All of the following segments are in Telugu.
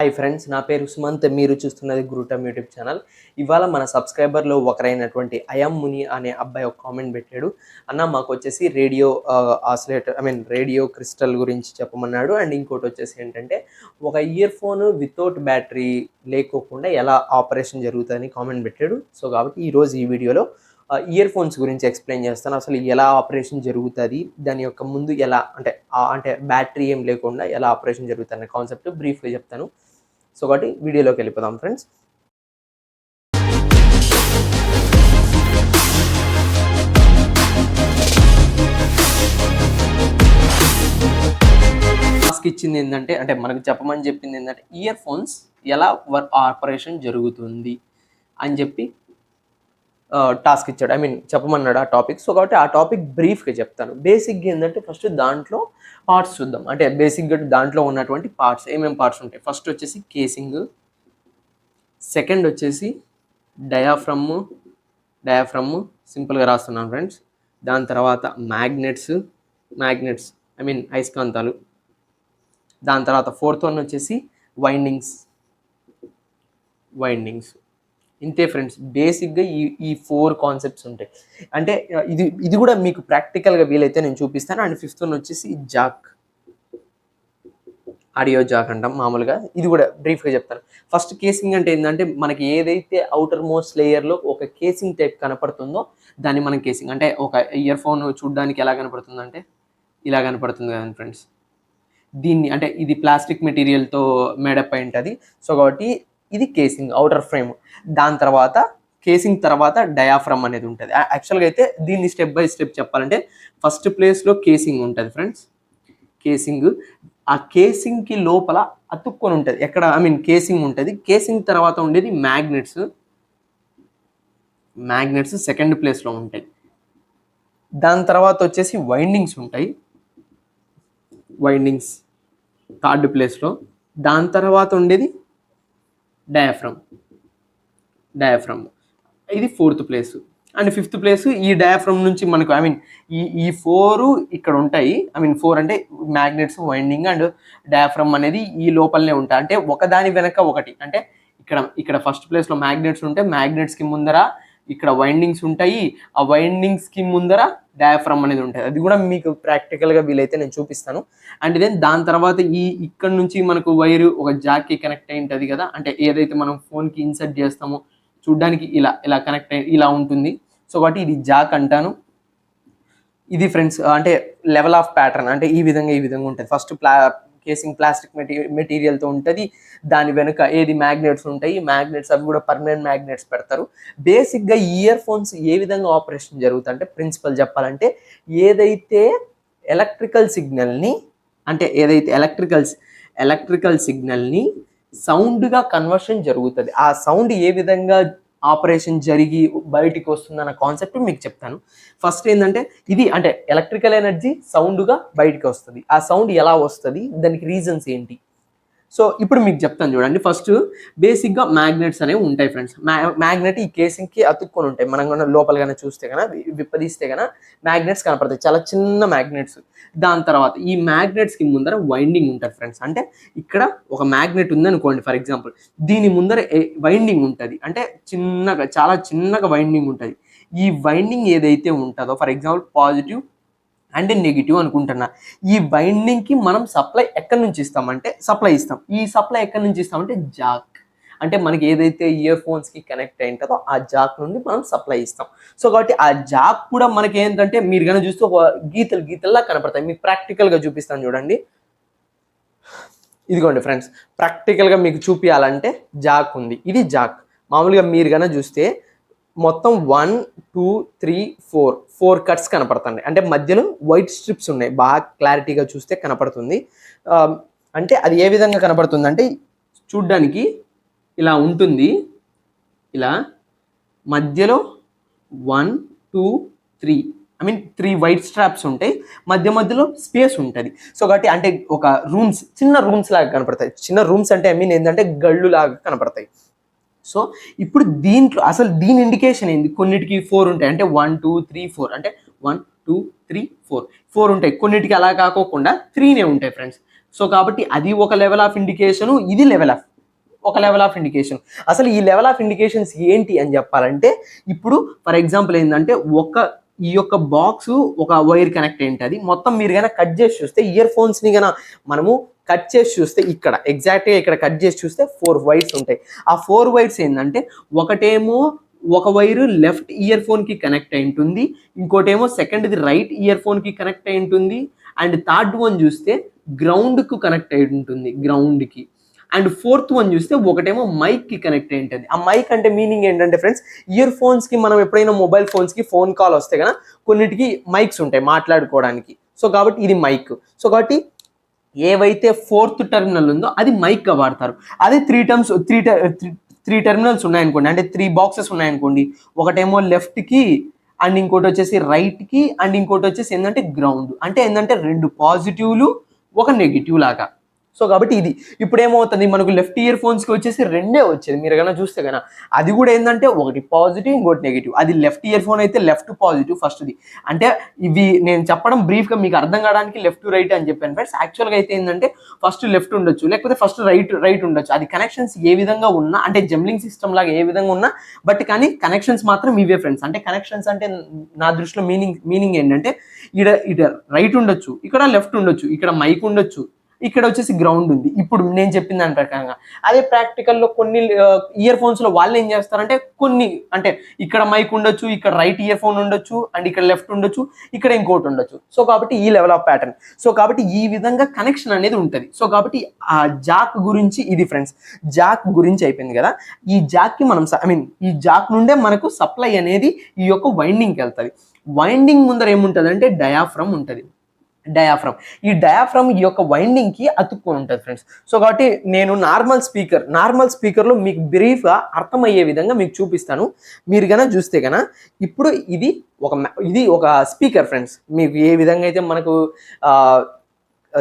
హాయ్ ఫ్రెండ్స్, నా పేరు సుమంత్. మీరు చూస్తున్నది గురుటమ్ యూట్యూబ్ ఛానల్. ఇవాళ మన సబ్స్క్రైబర్లో ఒకరైనటువంటి అయం ముని అనే అబ్బాయి ఒక కామెంట్ పెట్టాడు. అన్న మాకు వచ్చేసి రేడియో ఆసిలేటర్ రేడియో క్రిస్టల్ గురించి చెప్పమన్నాడు. అండ్ ఇంకోటి వచ్చేసి ఏంటంటే ఒక ఇయర్ ఫోన్ వితౌట్ బ్యాటరీ లేకోకుండా ఎలా ఆపరేషన్ జరుగుతుందని కామెంట్ పెట్టాడు. సో కాబట్టి ఈరోజు ఈ వీడియోలో ఇయర్ ఫోన్స్ గురించి ఎక్స్ప్లెయిన్ చేస్తాను. అసలు ఎలా ఆపరేషన్ జరుగుతుంది, దాని యొక్క ముందు ఎలా అంటే బ్యాటరీ ఏం లేకుండా ఎలా ఆపరేషన్ జరుగుతుంది అనే కాన్సెప్ట్ బ్రీఫ్గా చెప్తాను. సో కాబట్టి వీడియోలోకి వెళ్ళిపోదాం ఫ్రెండ్స్. టాస్క్ ఇచ్చింది ఏంటంటే మనకు చెప్పమని చెప్పింది ఏంటంటే ఇయర్ ఫోన్స్ ఎలా ఆపరేషన్ జరుగుతుంది అని చెప్పి టాస్క్ ఇచ్చాడు. చెప్పమన్నాడు ఆ టాపిక్. సో కాబట్టి ఆ టాపిక్ బ్రీఫ్గా చెప్తాను. బేసిక్గా ఏంటంటే ఫస్ట్ దాంట్లో పార్ట్స్ చూద్దాం. బేసిక్గా దాంట్లో ఉన్నటువంటి పార్ట్స్ ఏమేమి పార్ట్స్ ఉంటాయి. ఫస్ట్ వచ్చేసి కేసింగ్, సెకండ్ వచ్చేసి డయాఫ్రమ్ సింపుల్గా రాస్తున్నాను ఫ్రెండ్స్. దాని తర్వాత మ్యాగ్నెట్స్ అయస్కాంతాలు. దాని తర్వాత ఫోర్త్ వన్ వచ్చేసి వైండింగ్స్. ఇంతే ఫ్రెండ్స్, బేసిక్గా ఈ 4 కాన్సెప్ట్స్ ఉంటాయి. ఇది కూడా మీకు ప్రాక్టికల్గా వీలైతే నేను చూపిస్తాను. అండ్ ఫిఫ్త్ వన్ వచ్చేసి జాక్, ఆడియో జాక్ అంటాం మామూలుగా. ఇది కూడా బ్రీఫ్గా చెప్తాను. ఫస్ట్ కేసింగ్ అంటే ఏంటంటే మనకి ఏదైతే అవుటర్ మోస్ట్ లేయర్లో ఒక కేసింగ్ టైప్ కనపడుతుందో దాన్ని మనం కేసింగ్. ఒక ఇయర్ ఫోన్ చూడడానికి ఎలా కనపడుతుందంటే ఇలా కనపడుతుంది కదా ఫ్రెండ్స్. దీన్ని ఇది ప్లాస్టిక్ మెటీరియల్తో మేడప్ అయి ఉంటుంది. సో కాబట్టి ఇది కేసింగ్, అవుటర్ ఫ్రేమ్. దాని తర్వాత కేసింగ్ తర్వాత డయాఫ్రమ్ అనేది ఉంటుంది. యాక్చువల్గా అయితే దీన్ని స్టెప్ బై స్టెప్ చెప్పాలంటే ఫస్ట్ ప్లేస్లో కేసింగ్ ఉంటుంది ఫ్రెండ్స్. కేసింగ్, ఆ కేసింగ్కి లోపల అతుక్కొని ఉంటుంది. కేసింగ్ ఉంటుంది. కేసింగ్ తర్వాత ఉండేది మ్యాగ్నెట్స్ సెకండ్ ప్లేస్లో ఉంటాయి. దాని తర్వాత వచ్చేసి వైండింగ్స్ ఉంటాయి. వైండింగ్స్ థర్డ్ ప్లేస్లో. దాని తర్వాత ఉండేది డయాఫ్రమ్ ఇది fourth place. And fifth place ఈ డయాఫ్రమ్ నుంచి మనకు ఈ 4 ఇక్కడ ఉంటాయి. 4 అంటే మ్యాగ్నెట్స్, వైండింగ్ అండ్ డయాఫ్రమ్ అనేది ఈ లోపలనే ఉంటాయి. ఒకదాని వెనక ఒకటి. ఇక్కడ ఫస్ట్ ప్లేస్లో మ్యాగ్నెట్స్ ఉంటాయి. మ్యాగ్నెట్స్కి ముందర ఇక్కడ వైండింగ్స్ ఉంటాయి. ఆ వైండింగ్స్కి ముందర డయాఫ్రమ్ అనేది ఉంటుంది. అది కూడా మీకు ప్రాక్టికల్గా వీలైతే నేను చూపిస్తాను. అండ్ దెన్ దాని తర్వాత ఇక్కడ నుంచి మనకు వైరు ఒక జాక్కి కనెక్ట్ అయి ఉంటుంది కదా. ఏదైతే మనం ఫోన్కి ఇన్సర్ట్ చేస్తామో చూడ్డానికి ఇలా కనెక్ట్ అయ్యి ఇలా ఉంటుంది. సో కాబట్టి ఇది జాక్ అంటాను. ఇది ఫ్రెండ్స్ లెవెల్ ఆఫ్ ప్యాటర్న్. ఈ విధంగా ఉంటుంది. ఫస్ట్ కేసింగ్ ప్లాస్టిక్ మెటీరియల్తో ఉంటుంది. దాని వెనుక మ్యాగ్నెట్స్ ఉంటాయి. మ్యాగ్నెట్స్ అవి కూడా పర్మనెంట్ మ్యాగ్నెట్స్ పెడతారు. బేసిక్గా ఇయర్ ఫోన్స్ ఏ విధంగా ఆపరేషన్ జరుగుతుందంటే ప్రిన్సిపల్ చెప్పాలంటే ఏదైతే ఎలక్ట్రికల్ సిగ్నల్ని సౌండ్గా కన్వర్షన్ జరుగుతుంది. ఆ సౌండ్ ఏ విధంగా ఆపరేషన్ జరిగి బయటికి వస్తుందన్న కాన్సెప్ట్ మీకు చెప్తాను. ఫస్ట్ ఏంటంటే ఇది ఎలక్ట్రికల్ ఎనర్జీ సౌండ్గా బయటికి వస్తుంది. ఆ సౌండ్ ఎలా వస్తుంది, దానికి రీజన్స్ ఏంటి. సో ఇప్పుడు మీకు చెప్తాను చూడండి. ఫస్ట్ బేసిక్గా మ్యాగ్నెట్స్ అనేవి ఉంటాయి ఫ్రెండ్స్. మ్యాగ్నెట్ ఈ కేసింగ్కి అతుక్కొని ఉంటాయి. మనం కన్నా లోపలగానే చూస్తే కన్నా విప్పదీస్తే కన్నా మ్యాగ్నెట్స్ కనపడతాయి, చాలా చిన్న మ్యాగ్నెట్స్. దాని తర్వాత ఈ మ్యాగ్నెట్స్కి ముందర వైండింగ్ ఉంటుంది ఫ్రెండ్స్. ఇక్కడ ఒక మ్యాగ్నెట్ ఉంది అనుకోండి ఫర్ ఎగ్జాంపుల్. దీని ముందర వైండింగ్ ఉంటుంది. చాలా చిన్నగా వైండింగ్ ఉంటుంది. ఈ వైండింగ్ ఏదైతే ఉంటుందో for example positive and negative అనుకుంటున్నా. ఈ వైండింగ్కి మనం సప్లై ఎక్కడి నుంచి ఇస్తామంటే సప్లై ఇస్తాం. ఈ సప్లై ఎక్కడి నుంచి ఇస్తామంటే జాక్. మనకి ఏదైతే ఇయర్ ఫోన్స్కి కనెక్ట్ అయి ఉంటుందో ఆ జాక్ నుండి మనం సప్లై ఇస్తాం. సో కాబట్టి ఆ జాక్ కూడా మనకి ఏంటంటే మీరు కనుక చూస్తే ఒక గీతల్లా కనపడతాయి. మీకు ప్రాక్టికల్గా చూపిస్తాను చూడండి. ఇదిగోండి ఫ్రెండ్స్, ప్రాక్టికల్గా మీకు చూపించాలంటే జాక్ ఉంది. ఇది జాక్. మామూలుగా మీరు కనుక చూస్తే మొత్తం 1 2 3 4 కట్స్ కనపడుతుంది. మధ్యలో వైట్ స్ట్రిప్స్ ఉన్నాయి. బాగా క్లారిటీగా చూస్తే కనపడుతుంది. అది ఏ విధంగా కనపడుతుంది చూడ్డానికి ఇలా ఉంటుంది. ఇలా మధ్యలో 1 2 3 3 వైట్ స్ట్రాప్స్ ఉంటాయి. మధ్యలో స్పేస్ ఉంటుంది. సో కాబట్టి ఒక చిన్న రూమ్స్ లాగా కనపడతాయి. చిన్న రూమ్స్ ఏంటంటే గళ్ళు లాగా కనపడతాయి. సో ఇప్పుడు దీంట్లో అసలు దీని ఇండికేషన్ ఏంది? కొన్నిటికి 4 ఉంటాయి. 1 2 3 4 1 2 3 4 ఉంటాయి. కొన్నిటికి అలా కాకోకుండా 3నే ఉంటాయి ఫ్రెండ్స్. సో కాబట్టి అది ఒక లెవెల్ ఆఫ్ ఇండికేషన్, ఇది లెవెల్ ఆఫ్ ఒక లెవెల్ ఆఫ్ ఇండికేషన్. అసలు ఈ లెవెల్ ఆఫ్ ఇండికేషన్స్ ఏంటి అని చెప్పాలంటే, ఇప్పుడు ఫర్ ఎగ్జాంపుల్ ఏంటంటే ఈ యొక్క బాక్స్ ఒక వైర్ కనెక్ట్ అయి ఉంటుంది. మొత్తం మీరు కనుక కట్ చేసి చూస్తే ఇయర్ ఫోన్స్ని కనుక మనము కట్ చేసి చూస్తే ఇక్కడ ఎగ్జాక్ట్గా ఇక్కడ కట్ చేసి చూస్తే 4 వైర్స్ ఉంటాయి. ఆ 4 వైర్స్ ఏంటంటే ఒకటేమో ఒక వైరు లెఫ్ట్ ఇయర్ ఫోన్కి కనెక్ట్ అయి ఉంటుంది, ఇంకోటేమో సెకండ్ది రైట్ ఇయర్ ఫోన్కి కనెక్ట్ అయి ఉంటుంది, అండ్ థర్డ్ వన్ చూస్తే గ్రౌండ్కు కనెక్ట్ అయి ఉంటుంది, గ్రౌండ్కి. అండ్ ఫోర్త్ వన్ చూస్తే ఒకటేమో మైక్కి కనెక్ట్ అయి ఉంటుంది. ఆ మైక్ అంటే మీనింగ్ ఏంటంటే ఫ్రెండ్స్, ఇయర్ ఫోన్స్కి మనం ఎప్పుడైనా మొబైల్ ఫోన్స్కి ఫోన్ కాల్ వస్తే కదా కొన్నిటికి మైక్స్ ఉంటాయి మాట్లాడుకోవడానికి. సో కాబట్టి ఇది మైక్. సో కాబట్టి ఏవైతే 4th టెర్మినల్ ఉందో అది మైక్గా వాడతారు. అదే త్రీ టెర్మినల్స్ ఉన్నాయనుకోండి, అంటే 3 బాక్సెస్ ఉన్నాయనుకోండి, ఒకటేమో లెఫ్ట్కి అండ్ ఇంకోటి వచ్చేసి రైట్కి అండ్ ఇంకోటి వచ్చేసి ఏంటంటే గ్రౌండ్. అంటే ఏంటంటే 2 పాజిటివ్లు ఒక నెగిటివ్ లాగా. సో కాబట్టి ఇది ఇప్పుడు ఏమవుతుంది, మనకు లెఫ్ట్ ఇయర్ ఫోన్స్కి వచ్చేసి 2 వచ్చేది. మీరు కన్నా చూస్తే కన్నా అది కూడా ఏంటంటే ఒకటి పాజిటివ్ ఇంకోటి నెగిటివ్. అది లెఫ్ట్ ఇయర్ ఫోన్ అయితే లెఫ్ట్ పాజిటివ్ ఫస్ట్ది. అంటే ఇవి నేను చెప్పడం బ్రీఫ్గా మీకు అర్థం కావడానికి లెఫ్ట్ రైట్ అని చెప్పాను ఫ్రెండ్స్. యాక్చువల్గా అయితే ఏంటంటే ఫస్ట్ లెఫ్ట్ ఉండొచ్చు, లేకపోతే ఫస్ట్ రైట్ ఉండొచ్చు. అది కనెక్షన్స్ ఏ విధంగా ఉన్నా, అంటే జంబ్లింగ్ సిస్టమ్ లాగా ఏ విధంగా ఉన్నా, బట్ కానీ కనెక్షన్స్ మాత్రం ఇవే ఫ్రెండ్స్. అంటే కనెక్షన్స్ అంటే నా దృష్టిలో మీనింగ్ ఏంటంటే ఇడ రైట్ ఉండొచ్చు, ఇక్కడ లెఫ్ట్ ఉండొచ్చు, ఇక్కడ మైక్ ఉండొచ్చు, ఇక్కడ వచ్చేసి గ్రౌండ్ ఉంది. ఇప్పుడు నేను చెప్పిన దాని ప్రకారంగా అదే ప్రాక్టికల్లో కొన్ని ఇయర్ ఫోన్స్లో వాళ్ళు ఏం చేస్తారంటే కొన్ని అంటే ఇక్కడ మైక్ ఉండొచ్చు, ఇక్కడ రైట్ ఇయర్ ఫోన్ ఉండొచ్చు, అండ్ ఇక్కడ లెఫ్ట్ ఉండొచ్చు, ఇక్కడ ఇంకోటి ఉండొచ్చు. సో కాబట్టి ఈ లెవెల్ ఆఫ్ ప్యాటర్న్. సో కాబట్టి ఈ విధంగా కనెక్షన్ అనేది ఉంటుంది. సో కాబట్టి ఆ జాక్ గురించి ఇది ఫ్రెండ్స్. జాక్ గురించి అయిపోయింది కదా. ఈ జాక్కి మనం ఈ జాక్ నుండే మనకు సప్లై అనేది ఈ యొక్క వైండింగ్కి వెళ్తుంది. వైండింగ్ ముందర ఏముంటుంది అంటే డయాఫ్రమ్ ఉంటుంది. ఈ డయాఫ్రమ్ ఈ యొక్క వైండింగ్ కి అతుక్కొని ఉంటుంది ఫ్రెండ్స్. సో కాబట్టి నేను నార్మల్ స్పీకర్లో మీకు బ్రీఫ్గా అర్థమయ్యే విధంగా మీకు చూపిస్తాను. మీరు కనుక చూస్తే కనుక ఇప్పుడు ఇది ఒక స్పీకర్ ఫ్రెండ్స్. మీకు ఏ విధంగా అయితే మనకు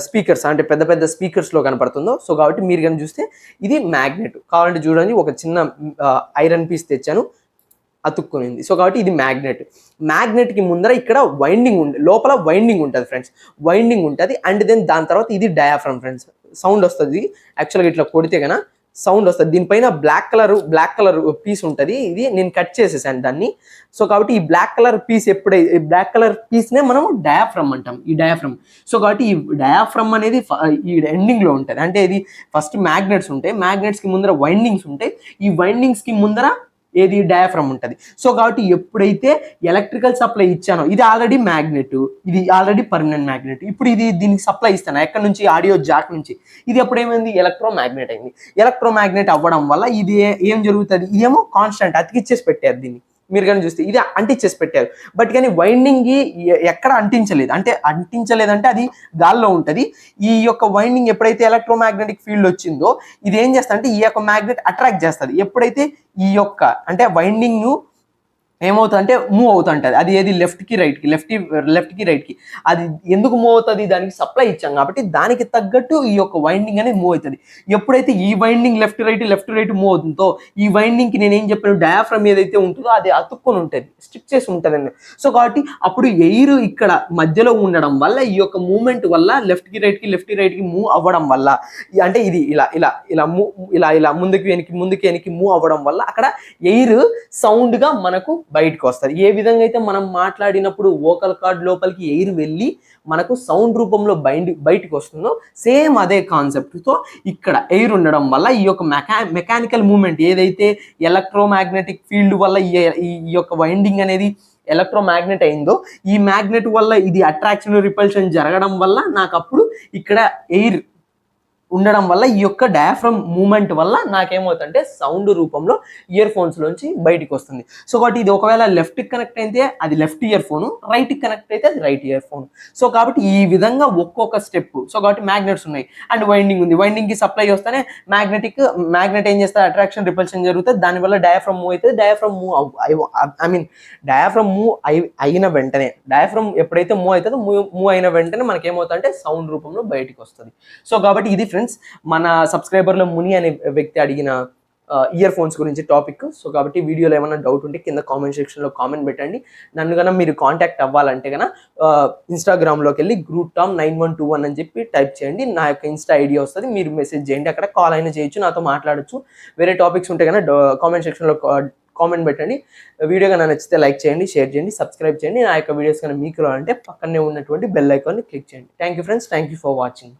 స్పీకర్స్ అంటే పెద్ద పెద్ద స్పీకర్స్లో కనపడుతుందో, సో కాబట్టి మీరు కనుక చూస్తే ఇది మ్యాగ్నెట్. కావాలంటే చూడండి, ఒక చిన్న ఐరన్ పీస్ తెచ్చాను, అతుక్కునింది. సో కాబట్టి ఇది మ్యాగ్నెట్కి ముందర ఇక్కడ లోపల వైండింగ్ ఉంటుంది ఫ్రెండ్స్. వైండింగ్ ఉంటుంది. అండ్ దెన్ దాని తర్వాత ఇది డయాఫ్రమ్ ఫ్రెండ్స్. సౌండ్ వస్తుంది యాక్చువల్గా ఇట్లా కొడితే కన్నా సౌండ్ వస్తుంది. దీనిపైన బ్లాక్ కలర్ పీస్ ఉంటుంది. ఇది నేను కట్ చేసేసాను దాన్ని. సో కాబట్టి ఈ బ్లాక్ కలర్ పీస్నే మనం డయాఫ్రమ్ అంటాం, ఈ డయాఫ్రమ్. సో కాబట్టి ఈ డయాఫ్రమ్ అనేది ఈ ఎండింగ్లో ఉంటుంది. అంటే ఇది ఫస్ట్ మ్యాగ్నెట్స్ ఉంటాయి, మ్యాగ్నెట్స్కి ముందర వైండింగ్స్ ఉంటాయి, ఈ వైండింగ్స్కి ముందర ఏది డయాఫ్రమ్ ఉంటుంది. సో కాబట్టి ఎప్పుడైతే ఎలక్ట్రికల్ సప్లై ఇచ్చానో, ఇది ఆల్రెడీ మ్యాగ్నెట్, ఇది ఆల్రెడీ పర్మనెంట్ మ్యాగ్నెట్, ఇప్పుడు దీనికి సప్లై ఇస్తాను ఎక్కడి నుంచి, ఆడియో జాక్ నుంచి. ఇది ఎప్పుడు ఏమైంది, ఎలక్ట్రోమాగ్నెట్ అయింది. ఎలక్ట్రోమాగ్నెట్ అవ్వడం వల్ల ఇది ఏం జరుగుతుంది, ఇదేమో కాన్స్టెంట్ అతికిచ్చేసి పెట్టారు దీన్ని. మీరు కానీ చూస్తే ఇది అంటించేసి పెట్టారు. బట్ కానీ వైండింగ్ ఎక్కడ అంటించలేదంటే అది గాల్లో ఉంటుంది. ఈ యొక్క వైండింగ్ ఎప్పుడైతే ఎలక్ట్రోమాగ్నెటిక్ ఫీల్డ్ వచ్చిందో ఇది ఏం చేస్తా అంటే ఈ యొక్క మ్యాగ్నెట్ అట్రాక్ట్ చేస్తుంది. ఎప్పుడైతే ఈ యొక్క అంటే వైండింగ్ ఏమవుతుంది అంటే మూవ్ అవుతుంటుంది. అది ఏది లెఫ్ట్కి రైట్కి. అది ఎందుకు మూవ్ అవుతుంది, దానికి సప్లై ఇచ్చాం కాబట్టి దానికి తగ్గట్టు ఈ యొక్క వైండింగ్ అనేది మూవ్ అవుతుంది. ఎప్పుడైతే ఈ వైండింగ్ లెఫ్ట్ రైట్ మూవ్ అవుతుందో ఈ వైండింగ్కి నేను ఏం చెప్పాను, డయాఫ్రమ్ ఏదైతే ఉంటుందో అది అతుక్కొని ఉంటుంది, స్టిక్ చేసి ఉంటుంది. సో కాబట్టి అప్పుడు ఎయిర్ ఇక్కడ మధ్యలో ఉండడం వల్ల ఈ యొక్క మూవ్మెంట్ వల్ల లెఫ్ట్కి రైట్కి మూవ్ అవ్వడం వల్ల, అంటే ఇది ఇలా ముందుకి వెనక్కి మూవ్ అవ్వడం వల్ల అక్కడ ఎయిర్ సౌండ్గా మనకు బయటకు వస్తుంది. ఏ విధంగా అయితే మనం మాట్లాడినప్పుడు వోకల్ కార్డ్ లోపలికి ఎయిర్ వెళ్ళి మనకు సౌండ్ రూపంలో బయటకు వస్తుందో సేమ్ అదే కాన్సెప్ట్తో ఇక్కడ ఎయిర్ ఉండడం వల్ల ఈ యొక్క మెకానికల్ మూవ్మెంట్ ఏదైతే ఎలక్ట్రోమాగ్నెటిక్ ఫీల్డ్ వల్ల ఈ యొక్క వైండింగ్ అనేది ఎలక్ట్రోమాగ్నెట్ అయిందో, ఈ మ్యాగ్నెట్ వల్ల ఇది అట్రాక్షన్ రిపల్షన్ జరగడం వల్ల నాకు అప్పుడు ఇక్కడ ఎయిర్ ఉండడం వల్ల ఈ యొక్క డయాఫ్రమ్ మూమెంట్ వల్ల నాకేమవుతుందంటే సౌండ్ రూపంలో ఇయర్ ఫోన్స్ లోంచి బయటికి వస్తుంది. సో కాబట్టి ఇది ఒకవేళ లెఫ్ట్ కనెక్ట్ అయితే అది left ear phone, right connect అయితే అది రైట్ ఇయర్ ఫోన్. సో కాబట్టి ఈ విధంగా ఒక్కొక్క స్టెప్. సో కాబట్టి మ్యాగ్నెట్స్ ఉన్నాయి అండ్ వైండింగ్ ఉంది. వైండింగ్ కి సప్లై వస్తేనే మ్యాగ్నెట్ ఏం చేస్తే అట్రాక్షన్ రిపల్షన్ జరుగుతుంది, దానివల్ల డయాఫ్రమ్ మూవ్ అవుతుంది. డయాఫ్రమ్ మూవ్ అయిన వెంటనే డయాఫ్రమ్ ఎప్పుడైతే మూవ్ అయిన వెంటనే మనకేమవుతుందంటే సౌండ్ రూపంలో బయటికి వస్తుంది. సో కాబట్టి ఇది ఫ్రెండ్స్ మన సబ్స్క్రైబర్లో ముని అనే వ్యక్తి అడిగిన ఇయర్ ఫోన్స్ గురించి టాపిక్. సో కాబట్టి వీడియోలో ఏమైనా డౌట్ ఉంటే కింద కామెంట్ సెక్షన్లో కామెంట్ పెట్టండి. నన్ను కన్నా మీరు కాంటాక్ట్ అవ్వాలంటే కన్నా ఇన్స్టాగ్రామ్లోకి వెళ్ళి grouptom9121 అని చెప్పి టైప్ చేయండి. నా యొక్క ఇన్స్టా ఐడియా వస్తుంది, మీరు మెసేజ్ చేయండి, అక్కడ కాల్ అయినా చేయొచ్చు, నాతో మాట్లాడచ్చు. వేరే టాపిక్స్ ఉంటే కన్నా కామెంట్ సెక్షన్లో కామెంట్ పెట్టండి. వీడియో కన్నా నచ్చితే లైక్ చేయండి, షేర్ చేయండి, సబ్స్క్రైబ్ చేయండి. నా యొక్క వీడియోస్ కన్నా మీకు రావాలంటే పక్కనే ఉన్నటువంటి బెల్ ఐకాన్ని క్లిక్ చేయండి. Thank you friends, thank you for watching.